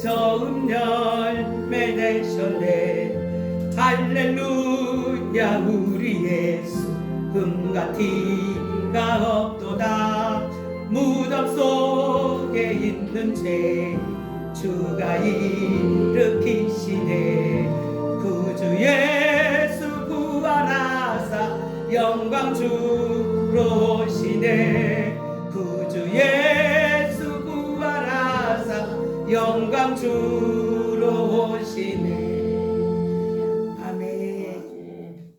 처음 열매 되셨네. 할렐루야 우리 예수 금과 티가 없도다. 무덤 속에 있는 죄 주가 일으키시네. 구주 예수 구하라사 영광 주로 오시네. 구주 예수 구하라사 영광 주로 오시네. 아멘.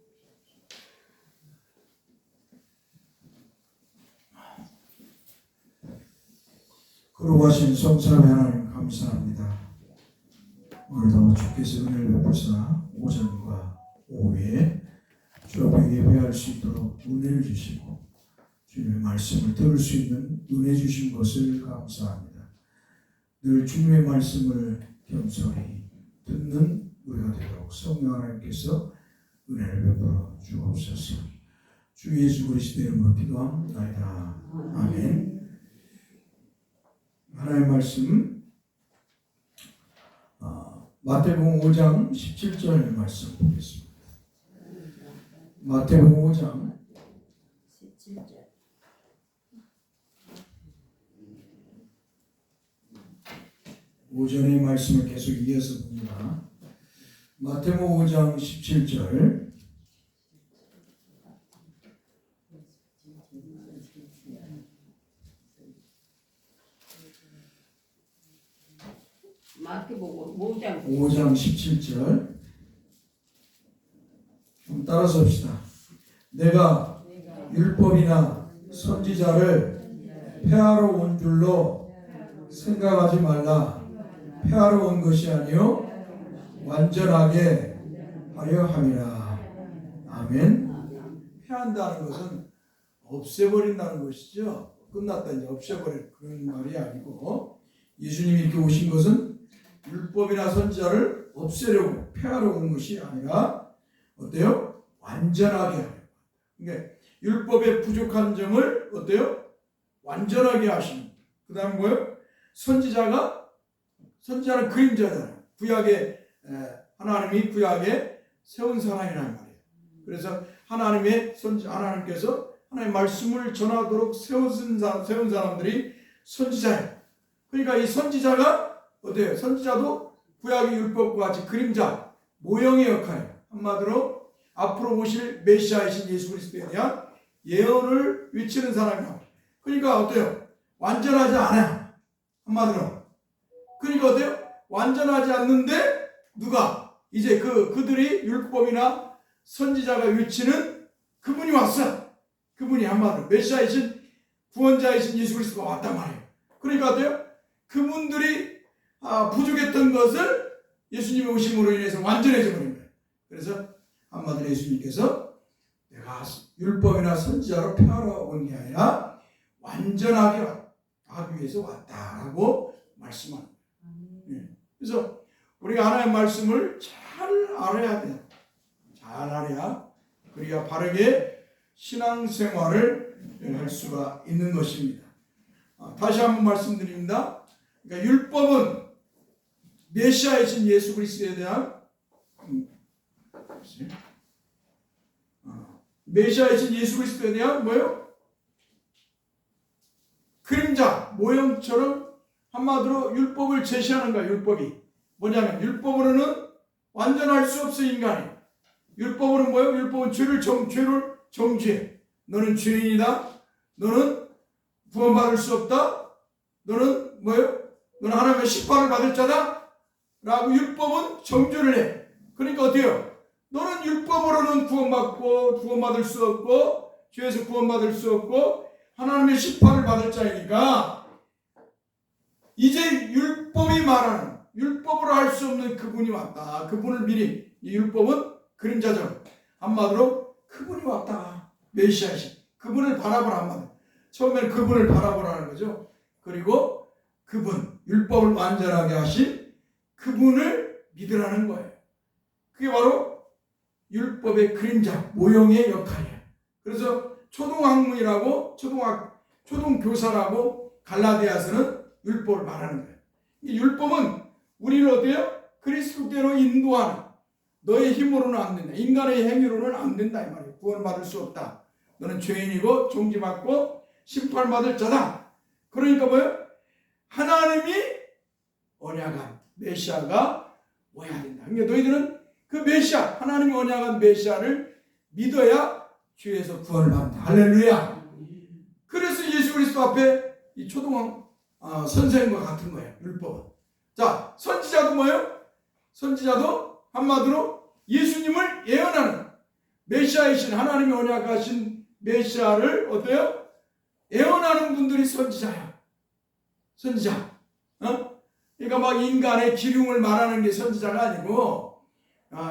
거룩하신 성삼위 하나님 감사합니다. 오늘도 주께서 은혜를 베푸사 오전과 오후에 주 앞에 예배할 수 있도록 은혜를 주시고 주님의 말씀을 들을 수 있는 은혜 주신 것을 감사합니다. 늘 주님의 말씀을 겸손히 듣는 우리가 되도록 성령 하나님께서 은혜를 베풀어 주옵소서. 주 예수 그리스도의 이름으로 기도합니다. 아멘. 하나님의 말씀 마태복음 5장 17절 말씀 보겠습니다. 마태복음 5장 17절. 오전의 말씀을 계속 이어서 봅니다. 마태복음 5장 17절 마태복음 5장 17절 좀 따라서 합시다. 내가 율법이나 선지자를 폐하러 온 줄로 생각하지 말라. 폐하러 온 것이 아니요 완전하게 하려 함이라. 아멘. 폐한다는 것은 없애버린다는 것이죠. 끝났다 이제 없애버릴 그런 말이 아니고, 예수님이 이렇게 오신 것은 율법이나 선지자를 없애려고 폐하러 온 것이 아니라 어때요? 완전하게 하려. 그러니까 율법의 부족한 점을 어때요? 완전하게 하시는. 그 다음 뭐예요? 선지자는 그림자잖아요. 구약에 하나님이 구약에 세운 사람이란 말이에요. 그래서 하나님께서 하나님의 말씀을 전하도록 세운 사람들이 선지자예요. 그러니까 이 선지자가 어때요? 선지자도 구약의 율법과 같이 그림자, 모형의 역할이에요. 한마디로 앞으로 오실 메시아이신 예수 그리스도에 대한 예언을 외치는 사람이라고. 그러니까 어때요? 완전하지 않아요. 한마디로. 그러니까 어때요? 완전하지 않는데 누가? 이제 그들이 율법이나 선지자가 외치는 그분이 왔어. 그분이 한마디로 메시아이신 구원자이신 예수 그리스도가 왔단 말이에요. 그러니까 어때요? 그분들이 부족했던 것을 예수님이 오심으로 인해서 완전해져 버린 거예요. 그래서 한마디로 예수님께서 내가 율법이나 선지자로 폐하러 온 게 아니라 완전하게 하기 위해서 왔다라고 말씀하는 거예요. 그래서 우리가 하나님의 말씀을 잘 알아야 돼요. 잘 알아야 그래야 바르게 신앙생활을 할 수가 있는 것입니다. 다시 한번 말씀드립니다. 그러니까 율법은 메시아이신 예수 그리스도에 대한 메시아이신 예수 그리스도에 대한 뭐예요? 그림자, 모형처럼 한마디로 율법을 제시하는 거야. 율법이 뭐냐면 율법으로는 완전할 수 없어 인간이. 율법으로는 뭐예요? 율법은 죄를 정죄해. 너는 죄인이다. 너는 구원받을 수 없다. 너는 뭐예요? 너는 하나님의 심판을 받을 자다. 라고 율법은 정죄를 해. 그러니까 어때요? 너는 율법으로는 구원받을 수 없고 죄에서 구원받을 수 없고 하나님의 심판을 받을 자이니까 이제 율법이 말하는 율법으로 할 수 없는 그분이 왔다. 그분을 미리 이 율법은 그림자죠. 한마디로 그분이 왔다. 메시아이신 그분을 바라보라 한마디로. 처음에는 그분을 바라보라는 거죠. 그리고 그분 율법을 완전하게 하신 그분을 믿으라는 거예요. 그게 바로 율법의 그림자, 모형의 역할이에요. 그래서 초등학문이라고 초등교사라고 갈라디아서는 율법을 말하는 거예요. 이 율법은 우리를 어때요? 그리스도께로 인도하는 너의 힘으로는 안 된다. 인간의 행위로는 안 된다 이 말이에요. 구원받을 수 없다. 너는 죄인이고 종지받고 심판받을 자다. 그러니까 뭐예요? 하나님이 언약한 메시아가 와야 된다. 그러니까 너희들은 그 메시아, 하나님이 언약한 메시아를 믿어야 죄에서 구원을 받는다. 할렐루야. 그래서 예수 그리스도 앞에 이 초등학 선생과 같은 거예요. 율법은. 자, 선지자도 뭐예요? 선지자도 한마디로 예수님을 예언하는 메시아이신 하나님이 언약하신 메시아를 어때요? 예언하는 분들이 선지자야. 선지자. 그러니까 막 인간의 기륭을 말하는 게 선지자가 아니고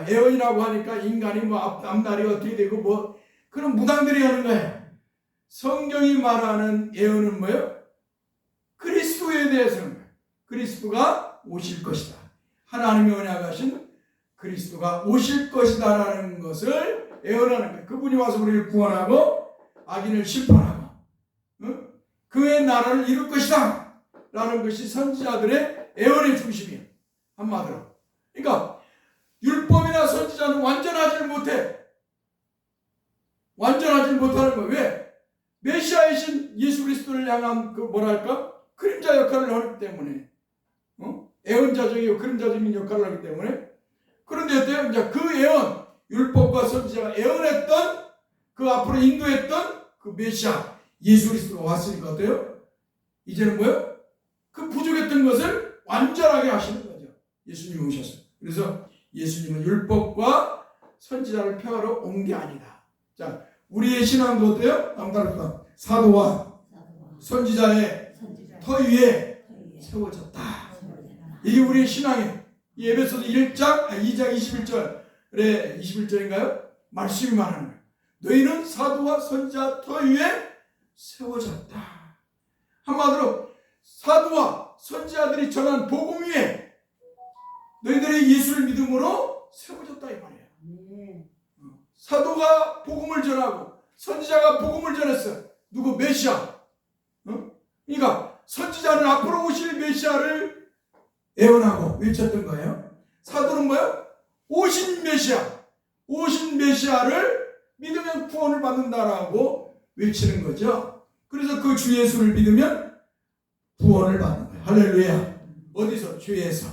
예언이라고 하니까 인간이 뭐 앞날이 어떻게 되고 뭐 그런 무당들이 하는 거예요. 성경이 말하는 예언은 뭐예요? 그리스도에 대해서는 거예요. 그리스도가 오실 것이다. 하나님이 언약하신 그리스도가 오실 것이다라는 것을 예언하는 거예요. 그분이 와서 우리를 구원하고 악인을 심판하고 그의 나라를 이룰 것이다 라는 것이 선지자들의 예언의 중심이에요. 한마디로. 그러니까 율법이나 선지자는 완전하지 못해. 완전하지 못하는 거예요. 왜? 메시아이신 예수 그리스도를 향한 그 뭐랄까? 그림자 역할을 하기 때문에. 예언자적이고 그림자적인 역할을 하기 때문에. 그런데 어때요? 이제 그 예언, 율법과 선지자가 예언했던 그 앞으로 인도했던 그 메시아 예수 그리스도가 왔으니까 어때요? 이제는 뭐예요? 그 부족했던 것을 완전하게 하시는 거죠. 예수님이 오셨어요. 그래서 예수님은 율법과 선지자를 펴러 온 게 아니다. 자, 우리의 신앙도 어때요? 남다르다. 사도와 선지자의 터 위에 세워졌다. 이게 우리의 신앙이에요. 이 에베소서 2장 21절에 21절인가요? 말씀이 말하는 거예요. 너희는 사도와 선지자 터 위에 세워졌다. 한마디로 사도와 선지자들이 전한 복음 위에 너희들이 예수를 믿음으로 세워졌다 이 말이에요. 사도가 복음을 전하고 선지자가 복음을 전했어. 누구? 메시아. 그러니까 선지자는 앞으로 오실 메시아를 예언하고 외쳤던 거예요. 사도는 뭐예요? 오신 메시아. 오신 메시아를 믿으면 구원을 받는다라고 외치는 거죠. 그래서 그 주 예수를 믿으면 구원을 받는 거예요. 할렐루야. 어디서? 죄에서.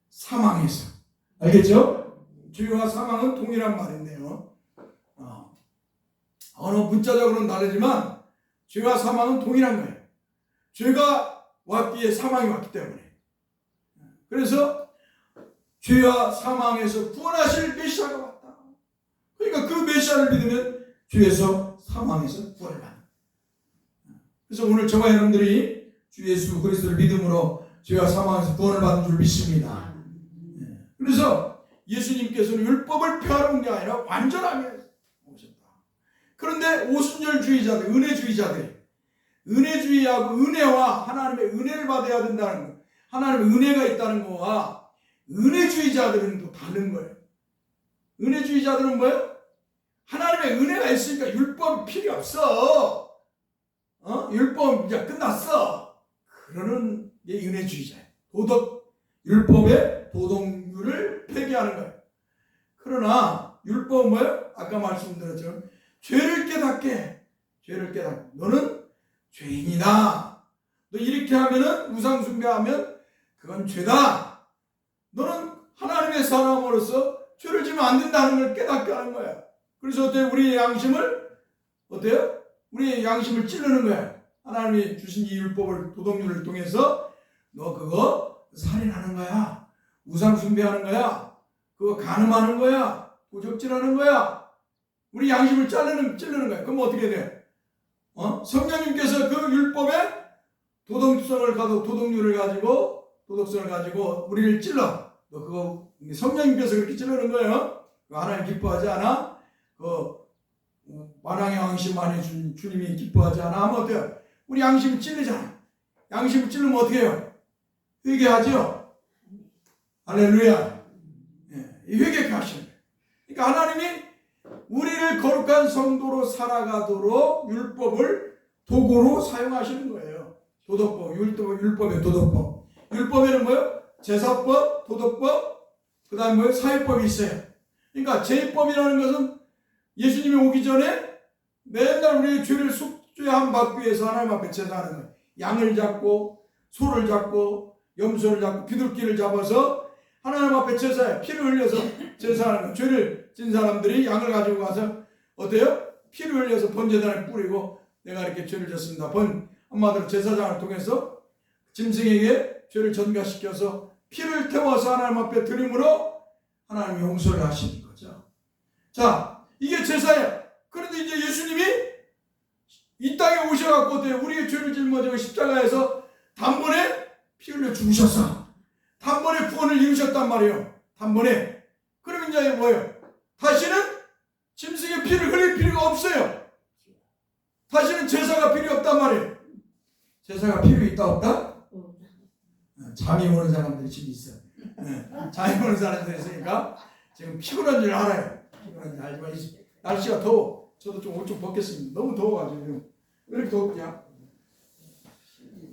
사망에서. 알겠죠? 죄와 사망은 동일한 말인데요. 어느 문자적으로는 다르지만 죄와 사망은 동일한 거예요. 죄가 왔기에 사망이 왔기 때문에. 그래서 죄와 사망에서 구원하실 메시아가 왔다. 그러니까 그 메시아를 믿으면 죄에서 사망에서 구원을 받는. 그래서 오늘 저와 여러분들이 주 예수 그리스도를 믿음으로 죄와 사망에서 구원을 받는 줄 믿습니다. 그래서 예수님께서는 율법을 펴러 온 게 아니라 완전하게 오셨다. 그런데 오순절주의자들, 은혜주의하고 은혜와 하나님의 은혜를 받아야 된다는 거, 하나님의 은혜가 있다는 거와 은혜주의자들은 또 다른 거예요. 은혜주의자들은 뭐예요? 하나님의 은혜가 있으니까 율법이 필요 없어. 율법 이제 끝났어. 그러는 게 은혜주의자예요. 율법의 도덕률을 폐기하는 거예요. 그러나 율법은 뭐예요? 아까 말씀드렸죠. 죄를 깨닫게. 너는 죄인이다. 너 이렇게 하면은 우상 숭배하면 그건 죄다. 너는 하나님의 사람으로서 죄를 지면 안 된다는 걸 깨닫게 하는 거야. 그래서 어때요? 우리의 양심을 어때요? 우리의 양심을 찌르는 거야. 하나님이 주신 이 율법을 도덕률을 통해서 너 그거 살인하는 거야. 우상 숭배하는 거야. 그거 간음하는 거야. 도적질하는 거야. 우리 양심을 찌르는 거야. 그럼 어떻게 돼? 성령님께서 그 율법의 도덕률을 가지고 우리를 찔러. 너 그거 성령님께서 그렇게 찌르는 거예요. 하나님 기뻐하지 않아? 만왕의 왕심 많이 준 주님이 기뻐하지 않아? 하면 어때요? 우리 양심이 찔리잖아. 양심이 찔르면 어떻게 해요? 회개하죠? 할렐루야. 회개케 하시는 거예요. 그러니까 하나님이 우리를 거룩한 성도로 살아가도록 율법을 도구로 사용하시는 거예요. 도덕법, 율법의 도덕법. 율법에는 뭐예요? 제사법, 도덕법, 그 다음에 뭐예요? 사회법이 있어요. 그러니까 제법이라는 것은 예수님이 오기 전에 맨날 우리의 죄를 속죄함 받기 위해서 하나님 앞에 제사하는 거예요. 양을 잡고 소를 잡고 염소를 잡고 비둘기를 잡아서 하나님 앞에 제사해 피를 흘려서 제사하는 거예요. 죄를 진 사람들이 양을 가지고 가서 어때요? 피를 흘려서 번제단에 뿌리고 내가 이렇게 죄를 졌습니다. 한마디로 제사장을 통해서 짐승에게 죄를 전가시켜서 피를 태워서 하나님 앞에 드림으로 하나님 용서를 하시는 거죠. 자, 이게 제사예요. 그런데 이제 예수님이 이 땅에 오셔갖고 어때요? 우리의 죄를 짊어지고 십자가에서 단번에 피 흘려 죽으셨어. 단번에 구원을 이루셨단 말이에요. 단번에. 그럼 이제 뭐예요? 다시는 짐승의 피를 흘릴 필요가 없어요. 다시는 제사가 필요 없단 말이에요. 제사가 필요 있다 없다? 잠이 오는 사람들이 지금 있어요. 잠이 오는 사람들이 있으니까 지금 피곤한 줄 알아요. 피곤한 줄 알지만 날씨가 더워. 저도 좀 옷 좀 벗겠습니다. 너무 더워가지고 왜 이렇게 더웠냐?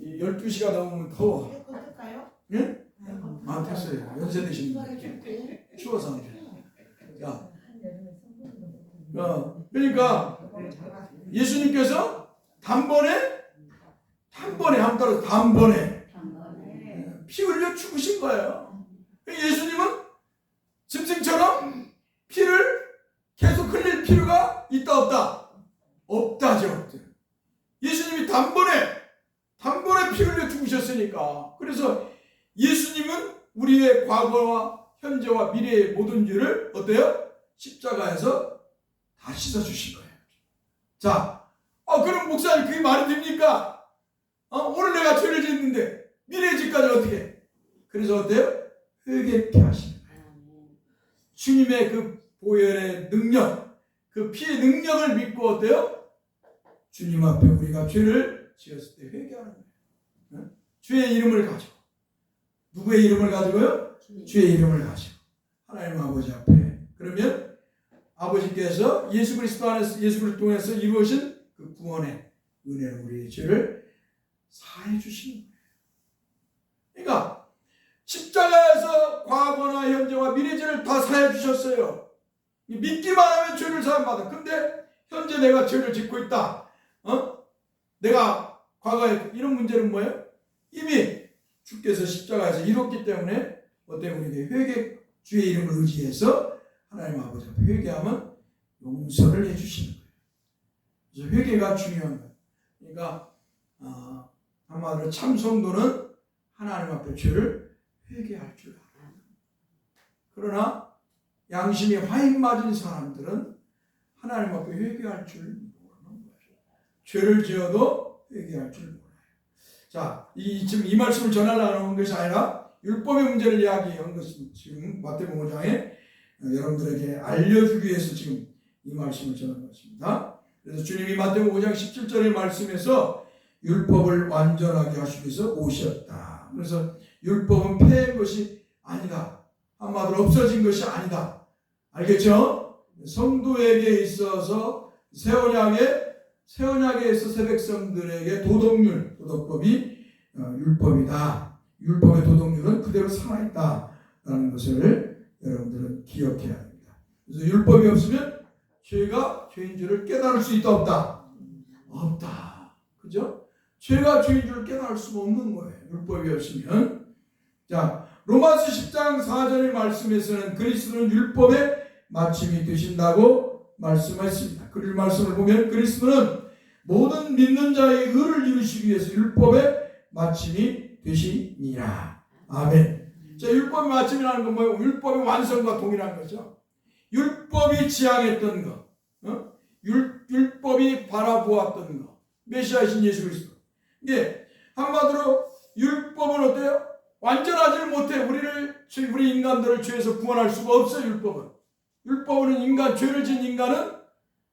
12시가 넘으면 더워. 예? 아, 됐어요. 연세 드신 분들 추워서. 야, 그러니까 예수님께서 단번에 피 흘려 죽으신 거예요. 예수님은 짐승처럼 피를 계속 흘릴 필요가 있다 없다? 없다죠. 예수님이 단번에 피 흘려 죽으셨으니까. 그래서 예수님은 우리의 과거와 현재와 미래의 모든 죄를 어때요? 십자가에서 다 씻어주신 거예요. 자, 그럼 목사님 그게 말이 됩니까? 오늘 내가 죄를 짓는데 미래의 죄까지 어떻게 해? 그래서 어때요? 회개케 하시는 거예요. 주님의 그 보혈의 능력, 그 피의 능력을 믿고 어때요? 주님 앞에 우리가 죄를 지었을 때 회개하는 거예요. 주의 이름을 가지고. 누구의 이름을 가지고요? 주의 이름을 가지고. 하나님 아버지 앞에. 그러면 아버지께서 예수 그리스도 안에서 예수를 통해서 이루어진 그 구원의 은혜로 우리의 죄를 사해 주시는 거예요. 그러니까 십자가에서 과거나 현재와 미래 죄를 다 사해 주셨어요. 믿기만 하면 죄를 사함 받아. 근데 현재 내가 죄를 짓고 있다. 내가 과거에 이런 문제는 뭐예요? 이미 주께서 십자가에서 이뤘기 때문에 어때 우리에게 주의 이름을 의지해서 하나님 아버지 앞에 회개하면 용서를 해주시는 거예요. 그래서 회개가 중요한 거예요. 그러니까 한마디로 참 성도는 하나님 앞에 죄를 회개할 줄 알아요. 그러나 양심이 화인 맞은 사람들은 하나님 앞에 회개할 줄 모르는 거예요. 죄를 지어도 회개할 줄 몰라요. 자, 지금 이 말씀을 전하려고 하는 것이 아니라 율법의 문제를 이야기한 것은 지금 마태복음 5장에 여러분들에게 알려주기 위해서 지금 이 말씀을 전한 것입니다. 그래서 주님이 마태복음 5장 17절의 말씀에서 율법을 완전하게 하시기 위해서 오셨다. 그래서 율법은 폐한 것이 아니다. 한마디로 없어진 것이 아니다. 알겠죠? 성도에게 있어서 새 언약에 있어 새 백성들에게 도덕법이 율법이다. 율법의 도덕률은 그대로 살아있다라는 것을 여러분들은 기억해야 합니다. 그래서 율법이 없으면 죄가 죄인 줄을 깨달을 수 있다 없다? 없다. 그죠? 죄가 죄인 줄을 깨달을 수가 없는 거예요. 율법이 없으면. 자, 로마서 10장 4절의 말씀에서는 그리스도는 율법의 마침이 되신다고 말씀했습니다. 그 말씀을 보면 그리스도는 모든 믿는 자의 의를 이루시기 위해서 율법의 마침이 되시니라. 아멘. 자, 율법의 마침이라는 건 뭐예요? 율법의 완성과 동일한 거죠. 율법이 지향했던 것, 율법이 바라보았던 것, 메시아이신 예수 그리스도. 이게 한마디로 율법은 어때요? 완전하지 못해. 우리 인간들을 죄에서 구원할 수가 없어요. 율법은 죄를 진 인간은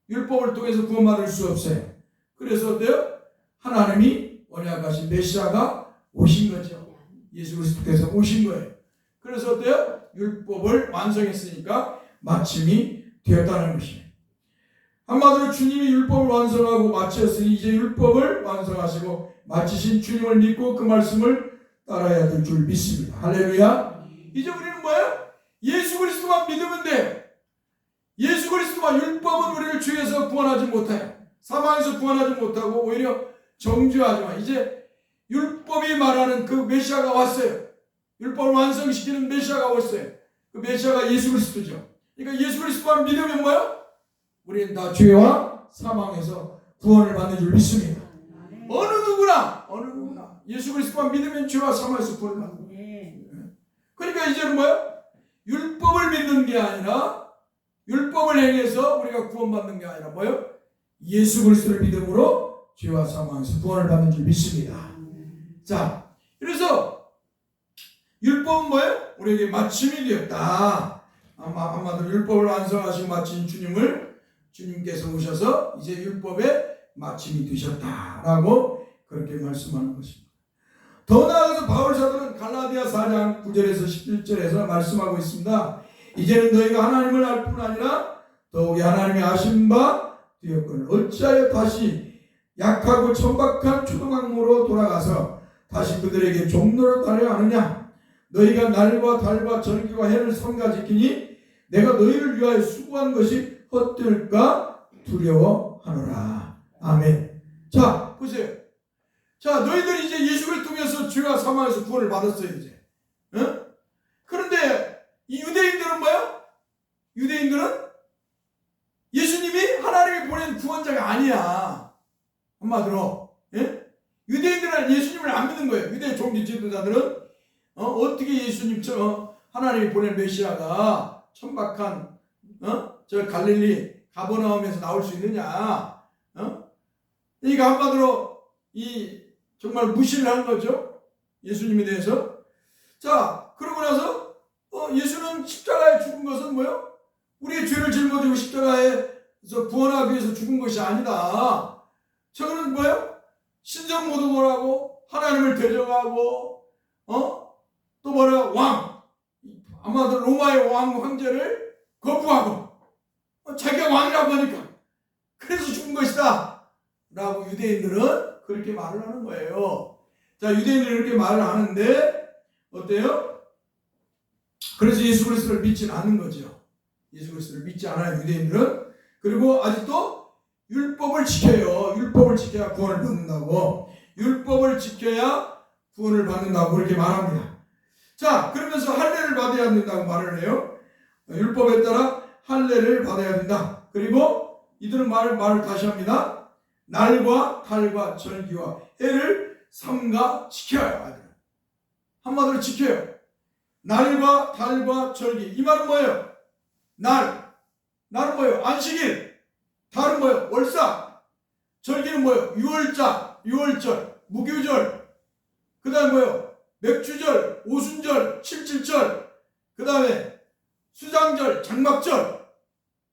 율법을 통해서 구원받을 수 없어요. 그래서 어때요? 하나님이 언약하신 메시아가 오신 거죠. 예수 그리스도께서 오신 거예요. 그래서 어때요? 율법을 완성했으니까 마침이 되었다는 것이에요. 한마디로 주님이 율법을 완성하고 마치었으니 이제 율법을 완성하시고 마치신 주님을 믿고 그 말씀을 따라야 될 줄 믿습니다. 할렐루야. 이제 우리는 뭐예요? 예수 그리스도만 믿으면 돼. 예수 그리스도만, 율법은 우리를 죄에서 구원하지 못해요. 사망에서 구원하지 못하고 오히려 정죄하지만, 이제 율법이 말하는 그 메시아가 왔어요. 율법을 완성시키는 메시아가 왔어요. 그 메시아가 예수 그리스도죠. 그러니까 예수 그리스도만 믿으면 뭐예요? 우리는 다 죄와 사망에서 구원을 받는 줄 믿습니다. 어느 누구나 예수 그리스도만 믿으면 죄와 사망에서 구원을 받는 거예요. 그러니까 이제는 뭐예요? 율법을 믿는 게 아니라, 율법을 행해서 우리가 구원받는 게 아니라 뭐예요? 예수 그리스도를 믿음으로 죄와 사망에서 구원을 받는 줄 믿습니다. 자, 그래서 율법은 뭐예요? 우리에게 마침이 되었다. 한마디로 율법을 완성하시고 마친 주님께서 오셔서 이제 율법의 마침이 되셨다라고 그렇게 말씀하는 것입니다. 더 나아가서 바울 사도는 갈라디아 4장 9절에서 11절에서 말씀하고 있습니다. 이제는 너희가 하나님을 알 뿐 아니라 더욱이 하나님의 아신 바 되었거늘 어찌하여 다시 약하고 천박한 초등학교로 돌아가서 다시 그들에게 종로를 따려 하느냐. 너희가 날과 달과 절기와 해를 삼가 지키니 내가 너희를 위하여 수고한 것이 헛될까 두려워하노라. 아멘. 자, 보세요. 자, 너희들이 이제 예수를 통해서 죄와 사망에서 구원을 받았어요, 이제. 어? 그런데 이 유대인들은 뭐야? 유대인들은 예수님이 하나님이 보낸 구원자가 아니야. 한마디로. 예? 유대인들은 예수님을 안 믿는 거예요. 유대 종교 지도자들은 어떻게 예수님처럼 하나님이 보낸 메시아가 천박한 저 갈릴리 가버나움에서 나올 수 있느냐? 그러니까 한마디로 이 정말 무시를 하는 거죠. 예수님에 대해서. 자, 그러고 나서 예수는 십자가에 죽은 것은 뭐요? 우리의 죄를 짊어지고 십자가에서 구원하기 위해서 죽은 것이 아니다. 저거는 뭐요? 신성모독을 하나님을 대적하고 또 뭐라 왕, 아마도 로마의 황제를 거부하고 자기가 왕이라고 하니까 그래서 죽은 것이다 라고 유대인들은 그렇게 말을 하는 거예요. 자, 유대인들이 그렇게 말을 하는데 어때요? 그래서 예수 그리스도를 믿지는 않는 거죠. 예수 그리스도를 믿지 않아요, 유대인들은. 그리고 아직도 율법을 지켜요. 율법을 지켜야 구원을 받는다고. 율법을 지켜야 구원을 받는다고 그렇게 말합니다. 자, 그러면서 할례를 받아야 된다고 말을 해요. 율법에 따라 할례를 받아야 된다. 그리고 이들은 말을 다시 합니다. 날과 달과 절기와 해를 삼가 지켜야. 한마디로 지켜요. 날과 달과 절기. 이 말은 뭐예요? 날은 뭐예요? 안식일. 달은 뭐예요? 월삭. 절기는 뭐예요? 유월절, 무교절. 그 다음에 뭐예요? 맥주절, 오순절, 칠칠절. 그 다음에 수장절, 장막절,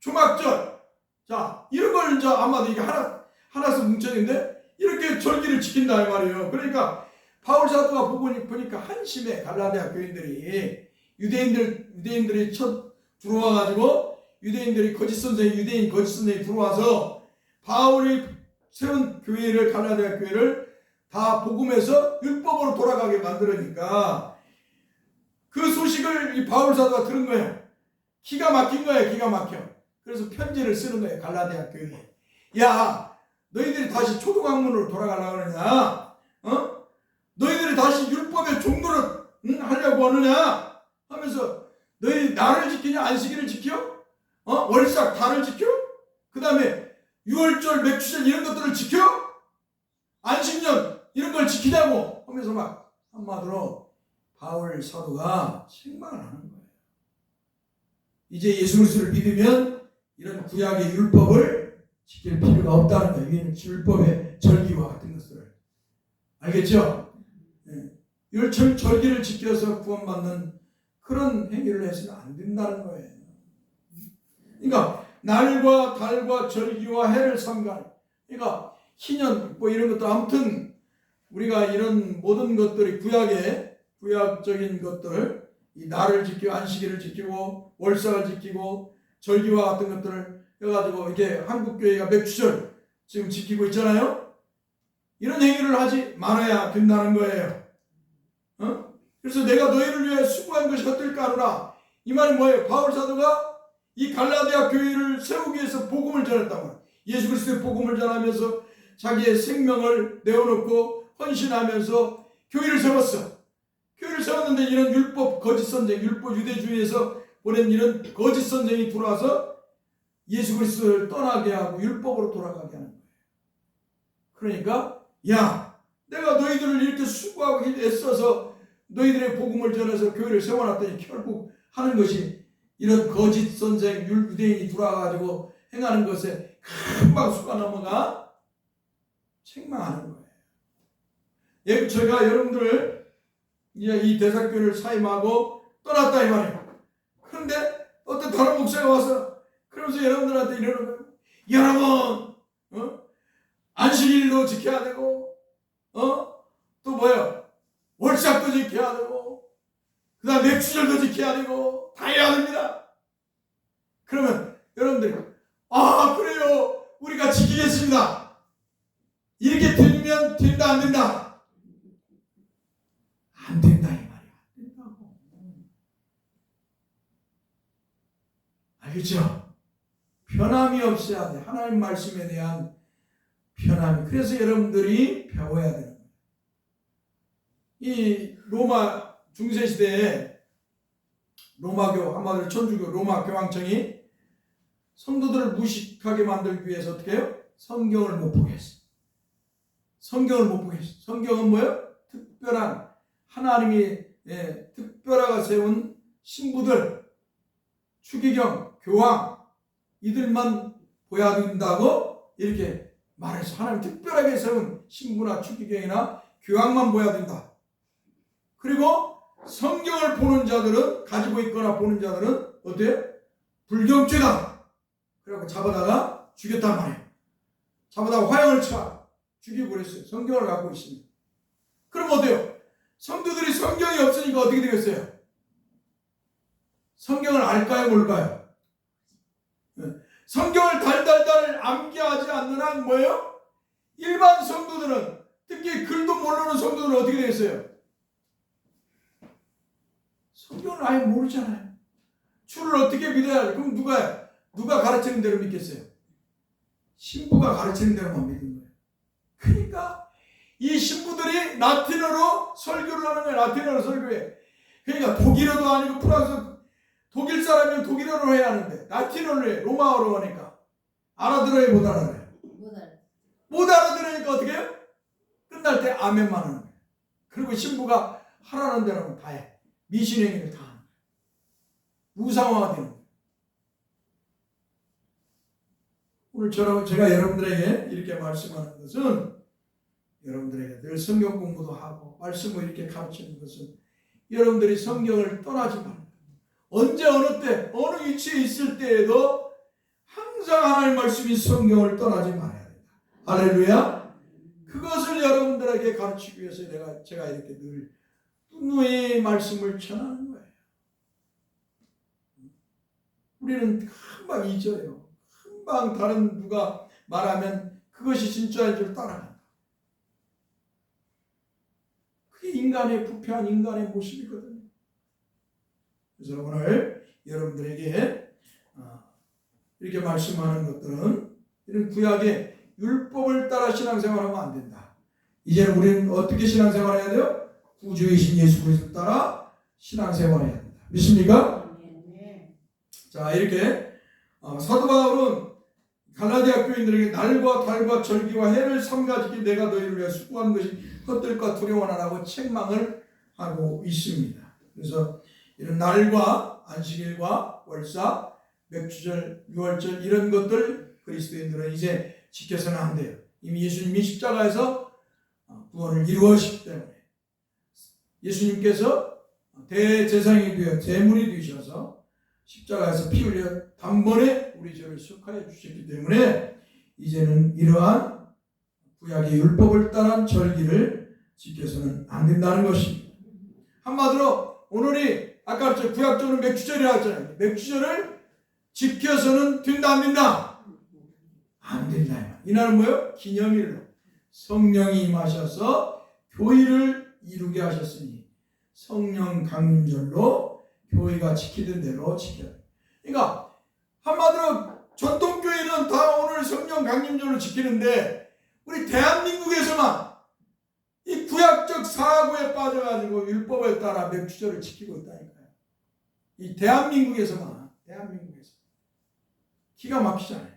초막절. 자, 이런 걸 이제 아마도 이게 하나씩 뭉쳐있는데 이렇게 절기를 지킨다 이 말이에요. 그러니까 바울 사도가 보니까 한심해. 갈라디아 교인들이 유대인들이 첫 들어와가지고 유대인들이 거짓 선생이 들어와서 바울이 세운 교회를, 갈라디아 교회를 다 복음해서 율법으로 돌아가게 만들으니까 그 소식을 이 바울 사도가 들은 거예요. 기가 막힌 거예요. 기가 막혀. 그래서 편지를 쓰는 거예요. 갈라디아 교회에. 야, 너희들이 다시 초등학문으로 돌아가려고 하느냐? 너희들이 다시 율법의 종로를 하려고 하느냐? 하면서 너희 나를 지키냐? 안식일을 지켜? 월삭, 달을 지켜? 그 다음에 유월절, 맥주절 이런 것들을 지켜? 안식년 이런 걸 지키자고 하면서 막 한마디로 바울 사도가 책망을 하는 거예요. 이제 예수 그리스도를 믿으면 이런 구약의 율법을 지킬 필요가 없다는 거예요. 이게 율법의 절기와 같은 것들을. 알겠죠? 네. 이런 절기를 지켜서 구원받는 그런 행위를 해서는 안 된다는 거예요. 그러니까 날과 달과 절기와 해를 삼가. 그러니까 희년 뭐 이런 것도 아무튼 우리가 이런 모든 것들이 구약적인 것들, 이 날을 지키고 안식일을 지키고 월삭을 지키고 절기와 같은 것들을 해가지고 이렇게 한국 교회가 맥주절 지금 지키고 있잖아요. 이런 행위를 하지 말아야 된다는 거예요. 그래서 내가 너희를 위해 수고한 것이 헛될까 하노라. 이 말이 뭐예요? 바울 사도가 이 갈라디아 교회를 세우기 위해서 복음을 전했단 말이에요. 예수 그리스도의 복음을 전하면서 자기의 생명을 내어놓고 헌신하면서 교회를 세웠어. 교회를 세웠는데 이런 율법 거짓 선생, 율법 유대주의에서 보낸 이런 거짓 선생이 들어와서 예수 그리스도를 떠나게 하고 율법으로 돌아가게 하는 거예요. 그러니까 야, 내가 너희들을 이렇게 수고하고 애써서 너희들의 복음을 전해서 교회를 세워놨더니 결국 하는 것이 이런 거짓 선생, 유대인이 들어와가지고 행하는 것에 금방 수가 넘어가 책망하는 거예요. 예, 제가 여러분들 이제 이 대사교회를 사임하고 떠났다 이 말이에요. 그런데 어떤 다른 목사가 와서 그러면서 여러분들한테 이러는 거예요. 여러분, 안식일도 지켜야 되고, 또 뭐예요? 월삭도 지켜야 되고, 그 다음 맥주절도 지켜야 되고, 다 해야 됩니다. 그러면 여러분들이, 아, 그래요. 우리가 지키겠습니다. 이렇게 되면 된다, 안 된다? 안 된다, 이 말이야. 안 된다고. 알겠죠? 편함이 없어야 돼. 하나님 말씀에 대한 편함이. 그래서 여러분들이 배워야 되는 거예요. 이 로마 중세시대에 로마교, 한마디로 천주교 로마 교황청이 성도들을 무식하게 만들기 위해서 어떻게 해요? 성경을 못 보게 했어요. 성경을 못 보게 했어요. 성경은 뭐예요? 특별한 하나님이 특별하게 세운 신부들, 추기경, 교황 이들만 보여야 된다고 이렇게 말해서 하나님 특별하게 세운 신부나 추기경이나 교황만 보여야 된다. 그리고 성경을 보는 자들은, 가지고 있거나 보는 자들은 어때요? 불경죄다. 그래갖고 잡아다가 죽였단 말이에요. 잡아다가 화형을 쳐 죽이고 그랬어요. 성경을 갖고 있으면. 그럼 어때요? 성도들이 성경이 없으니까 어떻게 되겠어요? 성경을 알까요, 뭘까요? 성경을 달달달 암기하지 않는 한 뭐예요? 일반 성도들은, 특히 글도 모르는 성도들은 어떻게 되겠어요? 성경을 아예 모르잖아요. 주를 어떻게 믿어야 돼? 그럼 누가 가르치는 대로 믿겠어요? 신부가 가르치는 대로만 믿는 거예요. 그러니까 이 신부들이 라틴어로 설교를 하는 거예요. 라틴어로 설교해. 그러니까 독일어도 아니고 프랑스, 독일 사람이면 독일어로 해야 하는데 라틴어로 해. 로마어로 하니까 알아들어요, 못 알아들어요? 못 알아들으니까 어떻게 해요? 끝날 때 아멘만 하는 거예요. 그리고 신부가 하라는 대로는 다 해. 미신행위를 다 하는 거예요. 우상화가 되는 거예요. 오늘 제가 여러분들에게 이렇게 말씀하는 것은, 여러분들에게 늘 성경 공부도 하고 말씀을 이렇게 가르치는 것은 여러분들이 성경을 떠나지 말고 언제 어느 때 어느 위치에 있을 때에도 항상 하나님의 말씀이 성경을 떠나지 말아야 된다. 할렐루야. 그것을 여러분들에게 가르치기 위해서 제가 이렇게 늘 누누이 말씀을 전하는 거예요. 우리는 금방 잊어요. 금방 다른 누가 말하면 그것이 진짜인 줄 따라간다. 그게 인간의 부패한 인간의 모습이거든요. 그래서 오늘 여러분들에게 이렇게 말씀하는 것들은 이런 구약의 율법을 따라 신앙생활하면 안 된다. 이제는 우리는 어떻게 신앙생활해야 돼요? 구주이신 예수 그리스도 따라 신앙생활해야 된다. 믿습니까? 자, 이렇게 사도 바울은 갈라디아 교인들에게 날과 달과 절기와 해를 삼가지기 내가 너희를 위해 수고한 것이 헛될까 두려워하라고 책망을 하고 있습니다. 그래서 이런 날과 안식일과 월사, 맥주절, 유월절 이런 것들 그리스도인들은 이제 지켜서는 안 돼요. 이미 예수님이 십자가에서 구원을 이루었기 때문에 예수님께서 대제사장이 되어 제물이 되셔서 십자가에서 피 흘려 단번에 우리 죄를 속하여 주셨기 때문에 이제는 이러한 구약의 율법을 따른 절기를 지켜서는 안 된다는 것입니다. 한마디로 오늘이 아까 구약적으로 맥주절이라고 했잖아요. 맥주절을 지켜서는 된다, 안 된다? 안 된다. 이날은 뭐예요? 기념일로 성령이 임하셔서 교회를 이루게 하셨으니 성령 강림절로 교회가 지키던 대로 지켜야 돼. 그러니까 한마디로 전통교회는 다 오늘 성령 강림절로 지키는데 우리 대한민국에서만 이 구약적 사고에 빠져가지고 율법에 따라 맥주절을 지키고 있다니까요. 이 대한민국에서 기가 막히잖아요.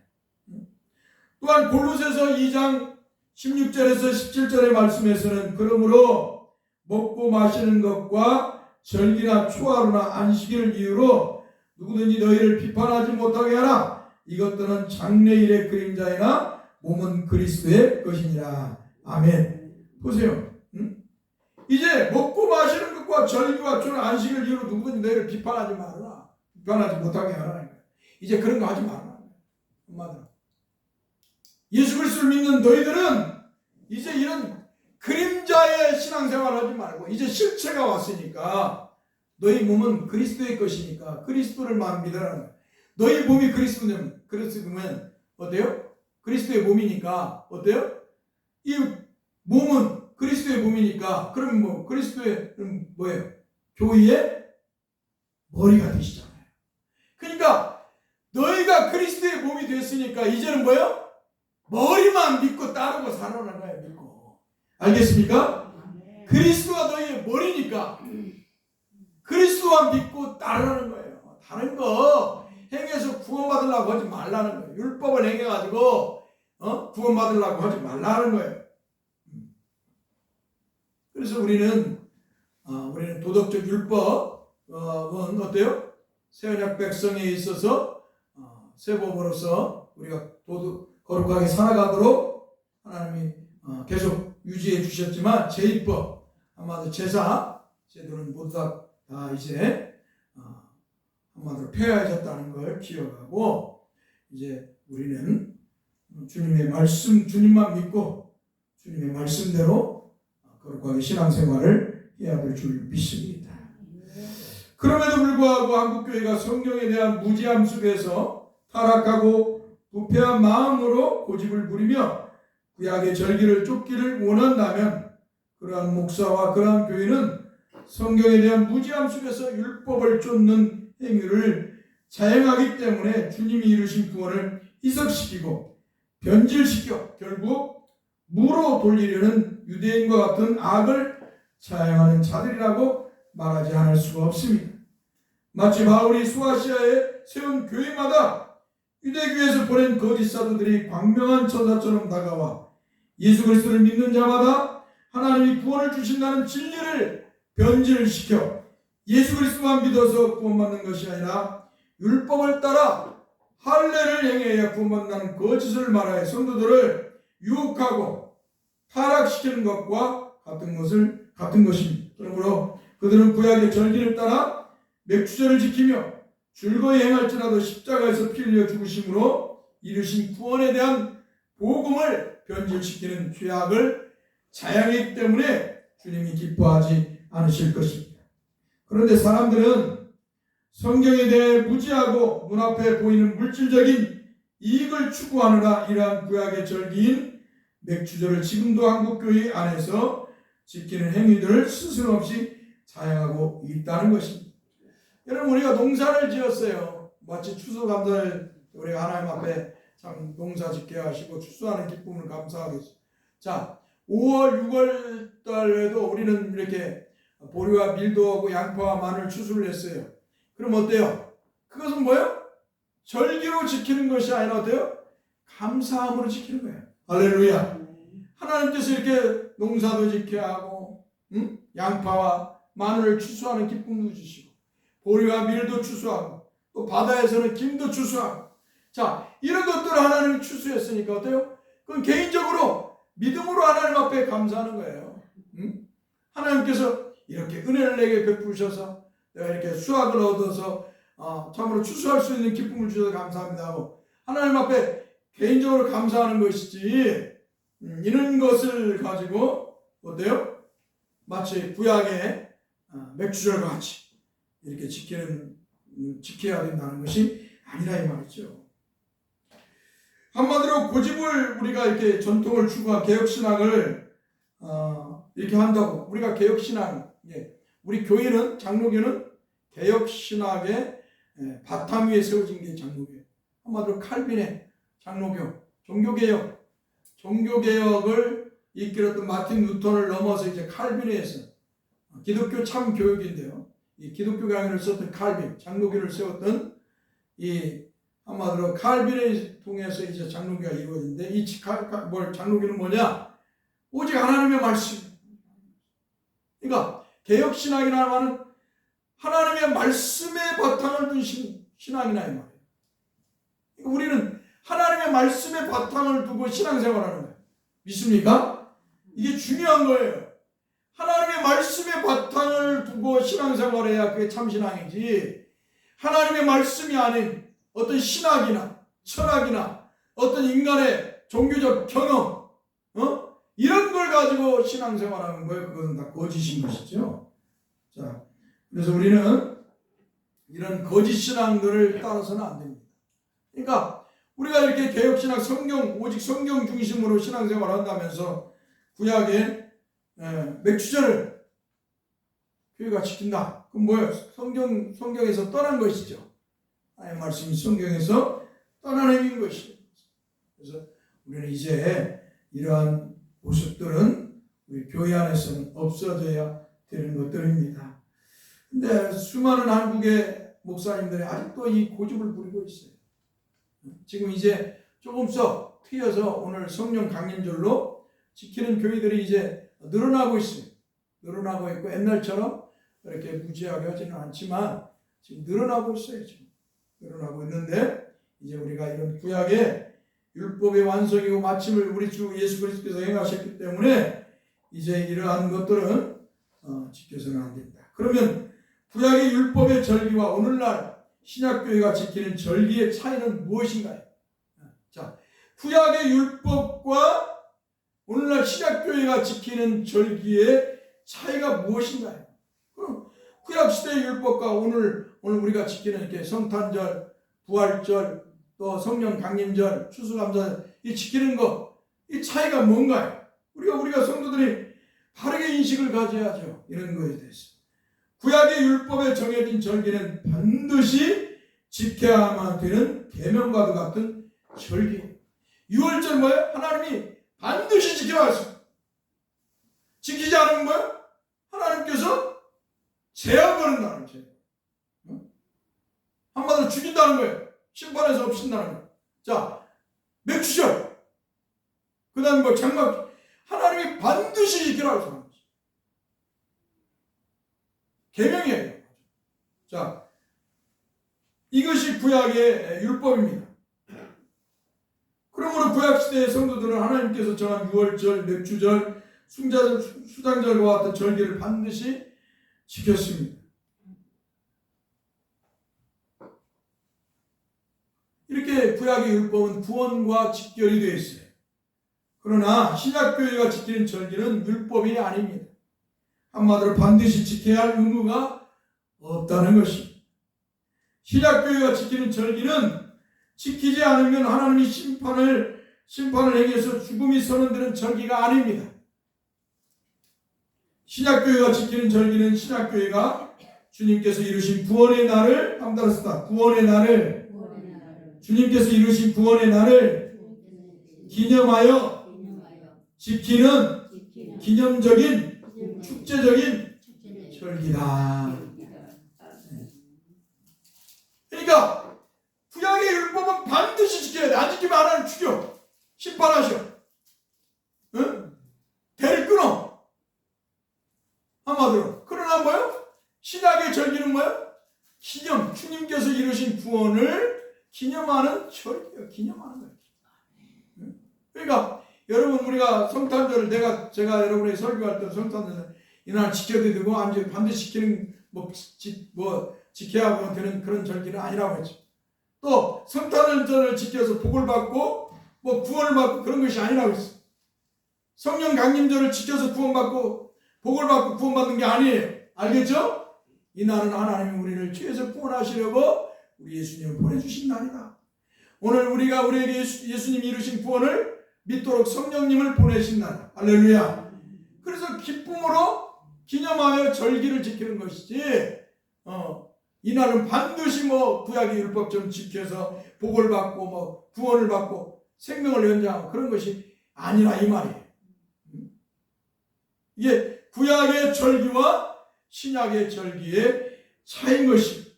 또한 골로새서 2장 16절에서 17절의 말씀에서는 그러므로 먹고 마시는 것과 절기나 초하루나 안식일을 이유로 누구든지 너희를 비판하지 못하게 하라. 이것들은 장래일의 그림자이나 몸은 그리스도의 것이니라. 아멘. 보세요. 이제 먹고 마시는 것과 절기와 초나 안식을 이유로 누구든지 너희를 비판하지 말라. 비판하지 못하게 하라. 이제 그런 거 하지 말라. 엄마들. 예수 그리스도를 믿는 너희들은 이제 이런 그림자의 신앙생활을 하지 말고 이제 실체가 왔으니까 너희 몸은 그리스도의 것이니까 그리스도를만 믿으라는 거예요. 너희 몸이 그리스도면 어때요? 그리스도의 몸이니까 어때요? 이 몸은 그리스도의 몸이니까 그러면 뭐 그리스도의 뭐예요? 교회의 머리가 되시잖아요. 그러니까 너희가 그리스도의 몸이 됐으니까 이제는 뭐예요? 머리만 믿고 따르고 살아라는 거예요. 믿고. 알겠습니까? 그리스도가 너희의 머리니까 그리스도만 믿고 따르라는 거예요. 다른 거 행해서 구원받으려고 하지 말라는 거예요. 율법을 행해가지고 구원받으려고 하지 말라는 거예요. 그래서 우리는 도덕적 율법은 어때요? 새언약 백성에 있어서 새 법으로서 우리가 거룩하게 살아가도록 하나님이 계속 유지해 주셨지만 제2법 한마디로 제도는 모두 다 이제 한마디로 폐하해졌다는 걸 기억하고 이제 우리는 주님의 말씀, 주님만 믿고 주님의 말씀대로 거룩하게 신앙생활을 해야 될 줄 믿습니다. 그럼에도 불구하고 한국교회가 성경에 대한 무지함 속에서 타락하고 부패한 마음으로 고집을 부리며 구약의 절기를 쫓기를 원한다면 그러한 목사와 그러한 교회는 성경에 대한 무지함 속에서 율법을 쫓는 행위를 자행하기 때문에 주님이 이루신 구원을 희석시키고 변질시켜 결국 무로 돌리려는 유대인과 같은 악을 자행하는 자들이라고 말하지 않을 수가 없습니다. 마치 바울이 소아시아에 세운 교회마다 유대교에서 보낸 거짓 사도들이 광명한 천사처럼 다가와 예수 그리스도를 믿는 자마다 하나님이 구원을 주신다는 진리를 변질시켜 예수 그리스도만 믿어서 구원받는 것이 아니라 율법을 따라 할례를 행해야 구원받는다는 거짓을 말하여 성도들을 유혹하고 타락시키는 것과 같은 것입니다. 그러므로 그들은 구약의 절기를 따라 맥주절을 지키며 즐거이 행할지라도 십자가에서 피 흘려 죽으심으로 이루신 구원에 대한 복음을 변질시키는 죄악을 자양했기 때문에 주님이 기뻐하지 않으실 것입니다. 그런데 사람들은 성경에 대해 무지하고 눈앞에 보이는 물질적인 이익을 추구하느라 이러한 구약의 절기인 맥주절을 지금도 한국교회 안에서 지키는 행위들을 스스럼없이 자행하고 있다는 것입니다. 여러분 우리가 농사를 지었어요. 마치 추수감사를 우리가 하나님 앞에 참 농사 짓게 하시고 추수하는 기쁨을 감사하겠습니다. 자, 5월 6월 달에도 우리는 이렇게 보리와 밀도하고 양파와 마늘 추수를 했어요. 그럼 어때요? 그것은 뭐예요? 절기로 지키는 것이 아니라 어때요? 감사함으로 지키는 거예요. 할렐루야. 하나님께서 이렇게 농사도 짓게 하고 양파와 마늘을 추수하는 기쁨도 주시고 보리와 밀도 추수하고 또 바다에서는 김도 추수하고 자 이런 것들을 하나님이 추수했으니까 어때요? 그건 개인적으로 믿음으로 하나님 앞에 감사하는 거예요. 하나님께서 이렇게 은혜를 내게 베푸셔서 내가 이렇게 수확을 얻어서 참으로 추수할 수 있는 기쁨을 주셔서 감사합니다 하고 하나님 앞에 개인적으로 감사하는 것이지 이런 것을 가지고 어때요? 마치 구약의 맥주절과 같이 이렇게 지켜야 된다는 것이 아니라 이 말이죠. 한마디로 고집을 우리가 이렇게 전통을 추구한 개혁신앙을 이렇게 한다고 우리가 개혁신앙 우리 교회는 장로교는 개혁신학의 바탕 위에 세워진 게 장로교예요. 한마디로 칼빈의 장로교, 종교개혁을 이끌었던 마틴 루터를 넘어서 이제 칼빈에서 기독교 참교육인데요. 이 기독교 강의를 썼던 칼빈, 장로교를 세웠던 이 한마디로 칼빈을 통해서 이제 장로교가 이루어진데 이 장로교는 뭐냐? 오직 하나님의 말씀. 그러니까 개혁신학이라는 말은 하나님의 말씀의 바탕을 둔 신앙이나 이 말이에요. 그러니까 우리는 하나님의 말씀의 바탕을 두고 신앙생활하는 거예요. 믿습니까? 이게 중요한 거예요. 하나님의 말씀의 바탕을 두고 신앙생활해야 그게 참 신앙이지. 하나님의 말씀이 아닌 어떤 신학이나 철학이나 어떤 인간의 종교적 경험, 이런 걸 가지고 신앙생활하는 거예요. 그것은 다 거짓인 것이죠. 자, 그래서 우리는 이런 거짓 신앙들을 따라서는 안 됩니다. 그러니까 우리가 이렇게 개혁신학 오직 성경 중심으로 신앙생활을 한다면서 구약의 맥주절을 교회가 지킨다. 그럼 뭐예요? 성경에서 떠난 것이죠. 하나님의 말씀이 성경에서 떠난 행위인 것이죠. 그래서 우리는 이제 이러한 모습들은 우리 교회 안에서는 없어져야 되는 것들입니다. 근데 수많은 한국의 목사님들이 아직도 이 고집을 부리고 있어요. 지금 이제 조금씩 트여서 오늘 성령 강림절로 지키는 교회들이 이제 늘어나고 있어요. 늘어나고 있고 옛날처럼 그렇게 무지하게 하지는 않지만 지금 늘어나고 있어요. 지금 늘어나고 있는데 이제 우리가 이런 구약의 율법의 완성이고 마침을 우리 주 예수 그리스도께서 행하셨기 때문에 이제 이러한 것들은 지켜서는 안 된다. 그러면 구약의 율법의 절기와 오늘날 신약교회가 지키는 절기의 차이는 무엇인가요? 자, 구약의 율법과 오늘날 신약교회가 지키는 절기의 차이가 무엇인가요? 그럼 구약시대의 율법과 오늘 우리가 지키는 이렇게 성탄절, 부활절, 또 성령 강림절, 추수감사절 이 지키는 것, 이 차이가 뭔가요? 우리가 성도들이 바르게 인식을 가져야죠. 이런 거에 대해서. 구약의 율법에 정해진 절기는 반드시 지켜야만 되는 계명과도 같은 절기. 6월절 뭐예요? 하나님이 반드시 지켜야 했어요. 지키지 않으면 뭐예요? 하나님께서 재앙 거는다는 죄. 한마디로 죽인다는 거예요. 심판에서 없앤다는 거예요. 자, 맥주절. 그 다음에 장막. 하나님이 반드시 지키라고 하는 거죠. 계명이에요. 자, 이것이 구약의 율법입니다. 그러므로 구약시대의 성도들은 하나님께서 정한 6월절, 맥주절, 수장절과 같은 절기를 반드시 지켰습니다. 이렇게 구약의 율법은 구원과 직결이 되어 있어요. 그러나 신약교회가 지키는 절기는 율법이 아닙니다. 한마디로 반드시 지켜야 할 의무가 없다는 것입니다. 신약교회가 지키는 절기는 지키지 않으면 하나님이 심판을 행해서 죽음이 선언되는 절기가 아닙니다. 신약교회가 지키는 절기는 신약교회가 주님께서 이루신 구원의 날을 함달았습니다. 구원의 날을 주님께서 이루신 구원의 날을 기념하여 지키는 기념적인 축제적인 절기다. 그러니까 구약의 율법은 반드시 지켜야 돼. 안 지키면 하나님 죽여. 심판하셔. 응? 대를 끊어. 한마디로. 그러나 뭐요? 신약의 절기는 뭐요? 기념. 주님께서 이루신 구원을 기념하는 절기예요. 기념하는 거예요. 응? 그러니까 여러분 우리가 성탄절을 제가 여러분에게 설교할 때 성탄절을 이날 지켜야 되고 반드시 지키는 지켜야 되는 그런 절기는 아니라고 했죠. 또 성탄절을 지켜서 복을 받고 구원을 받고 그런 것이 아니라고 했어요. 성령 강림절을 지켜서 구원받고 복을 받고 구원받는 게 아니에요. 알겠죠? 이 날은 하나님이 우리를 죄에서 구원하시려고 우리 예수님을 보내주신 날이다. 오늘 우리에게 예수님이 이루신 구원을 믿도록 성령님을 보내신 날. 할렐루야. 그래서 기쁨으로 기념하여 절기를 지키는 것이지 이날은 반드시 뭐 구약의 율법처럼 지켜서 복을 받고 뭐 구원을 받고 생명을 연장하고 그런 것이 아니라 이 말이에요. 이게 구약의 절기와 신약의 절기의 차이인 것입니다.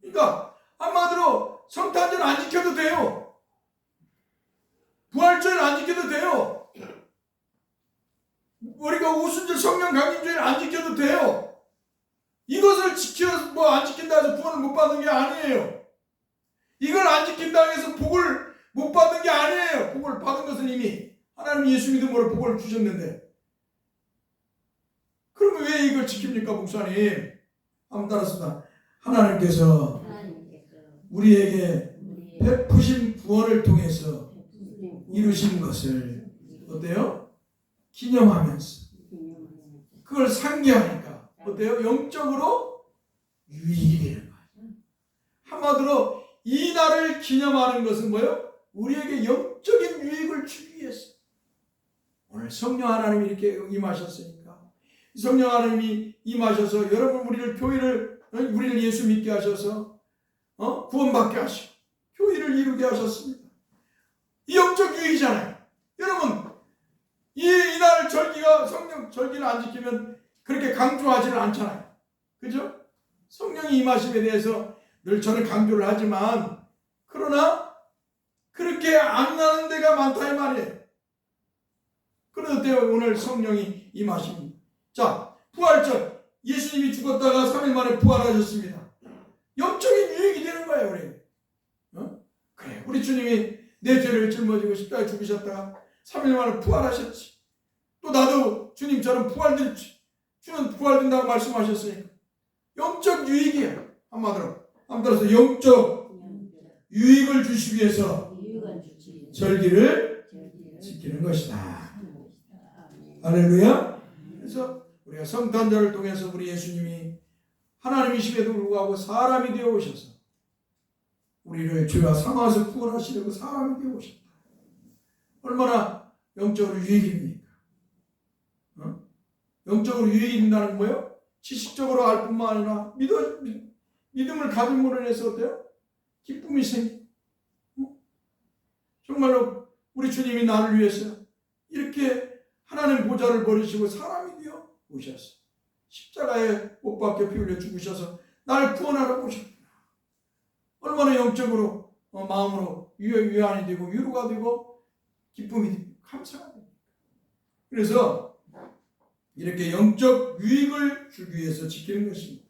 그러니까 한마디로 성탄절 안 지켜도 돼요. 부활절 안 지켜도 돼요. 우리가 오순절 성령 강림절 안 지켜도 돼요. 이것을 지켜 뭐 안 지킨다 해서 구원을 못 받는 게 아니에요. 이걸 안 지킨다 해서 복을 못 받는 게 아니에요. 복을 받은 것은 이미 하나님 예수 믿음으로 복을 주셨는데 그러면 왜 이걸 지킵니까, 목사님? 한번 따라서 하나님께서 우리에게 베푸신 구원을 통해서 이루신 것을 어때요? 기념하면서 그걸 상기하니까 어때요? 영적으로 유익이 되는 거예요. 한마디로 이 날을 기념하는 것은 뭐예요? 우리에게 영적인 유익을 주기 위해서. 오늘 성령 하나님이 이렇게 임하셨으니까 성령 하나님이 임하셔서 여러분 우리를 예수 믿게 하셔서 구원받게 하시고 교회를 이루게 하셨습니다. 이 영적 유익이잖아요. 여러분 이날 절기가 성령 절기를 안 지키면 그렇게 강조하지는 않잖아요. 그죠? 성령이 임하심에 대해서 늘 저는 강조를 하지만 그러나 그렇게 안 나는 데가 많다 이 말이에요. 그런데 오늘 성령이 임하십니다. 자, 부활절 예수님이 죽었다가 3일 만에 부활하셨습니다. 영적인 유익이 되는 거예요. 우리 그래 우리 주님이 내 죄를 짊어지고 십자가에 죽으셨다가 3일 만에 부활하셨지. 또 나도 주님처럼 주는 부활된다고 말씀하셨으니까 영적 유익이에요. 한마디로 영적 유익을 주시기 위해서 절기를 지키는 것이다. 할렐루야. 그래서 우리가 성탄절을 통해서 우리 예수님이 하나님이심에도 불구하고 사람이 되어 오셔서 우리를 죄와 사망에서 구원하시려고 사람이 되어 오셨다. 얼마나 영적으로 유익입니까? 영적으로 유익이 된다는 거예요? 지식적으로 알 뿐만 아니라 믿음을 가짐으로 인해서 어때요? 기쁨이 생기. 정말로 우리 주님이 나를 위해서 이렇게 하나님 보좌를 버리시고 사람이 되어 오셨어. 십자가에 못 박혀 피 흘려 죽으셔서 나를 구원하러 오셨구나. 얼마나 영적으로 마음으로 위안이 되고 위로가 되고 기쁨이 되고 감사가 됩니다. 그래서 이렇게 영적 유익을 주기 위해서 지키는 것입니다.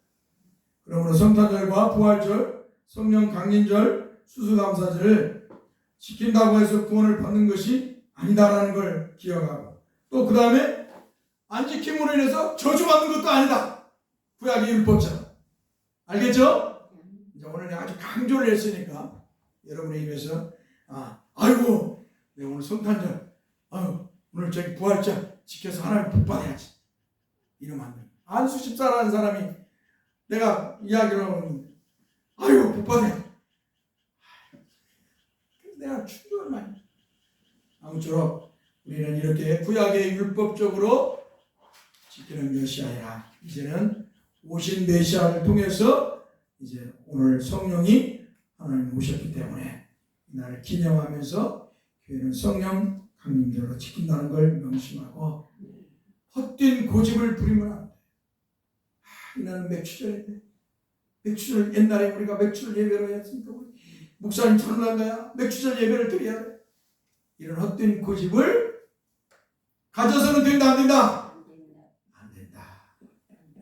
그러므로 성탄절과 부활절, 성령 강림절, 수수감사절을 지킨다고 해서 구원을 받는 것이 아니다라는 걸 기억하고 또 그 다음에 안 지킴으로 인해서 저주받는 것도 아니다. 구약의 율법처럼. 알겠죠? 이제 오늘 아주 강조를 했으니까 여러분의 입에서 아이고 내가 오늘 성탄절 오늘 저기 부활절 지켜서 하나님 복 받아야지. 이러면 안 돼. 안수집사라는 사람이 내가 이야기를 하면 아이고 복 받아야지. 내가 충격을 많이. 아무쪼록 우리는 이렇게 구약의 율법적으로 지키는 것이 아니라 이제는 오신 메시아를 통해서 이제 오늘 성령이 하나님 오셨기 때문에 이날을 기념하면서 교회는 성령 강림절로 지킨다는 걸 명심하고 헛된 고집을 부리면 안 돼. 이날은 맥주절인데 맥주절 옛날에 우리가 맥주절 예배로 했으니까 목사님 전화한 거야. 맥주절 예배를 드려야 돼. 이런 헛된 고집을 가져서는 된다 안 된다? 안 된다.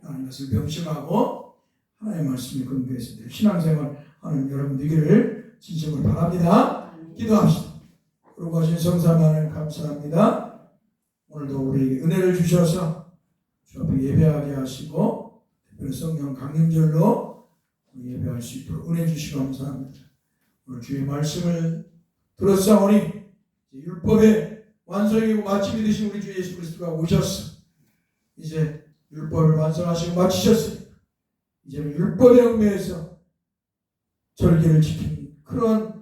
라는 것을 명심하고 하나님의 말씀에 근거해서 신앙생활 하는 여러분 되기를 진심으로 바랍니다. 기도합시다. 그러고 하신 성삼 하나님 감사합니다. 오늘도 우리에게 은혜를 주셔서 주 앞에 예배하게 하시고 특별히 성령 강림절로 예배할 수 있도록 은혜 주시고 감사합니다. 오늘 주의 말씀을 들었사오니 율법의 완성이고 마침이 되신 우리 주 예수 그리스도가 오셨어. 이제 율법을 완성하시고 마치셨으니까 이제는 율법의 얽매여서 절기를 지키는 그런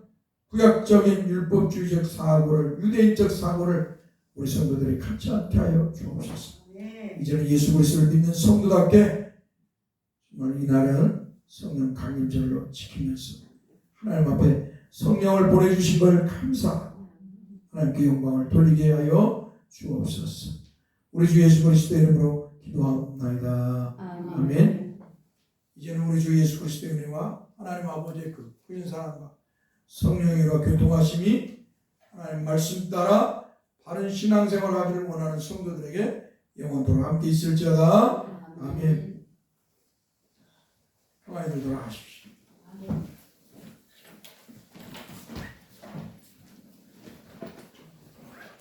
구약적인 율법주의적 사고를 유대인적 사고를 우리 성도들이 갖지 않게 하여 주옵소서. 이제는 예수 그리스도를 믿는 성도답게 정말 이날은 성령 강림절로 지키면서 하나님 앞에 성령을 보내주신 걸 감사하고 하나님께 영광을 돌리게 하여 주옵소서. 우리 주 예수 그리스도의 이름으로 기도하옵나이다. 아멘. 이제는 우리 주 예수 그리스도의 은혜와 하나님 아버지의 그 부인 사랑과 성령으로 교통하심이 하나님 말씀 따라 바른 신앙생활을 하기를 원하는 성도들에게 영원토록 함께 있을지어다. 아멘. 가만히 들도록 하십시오. 아멘.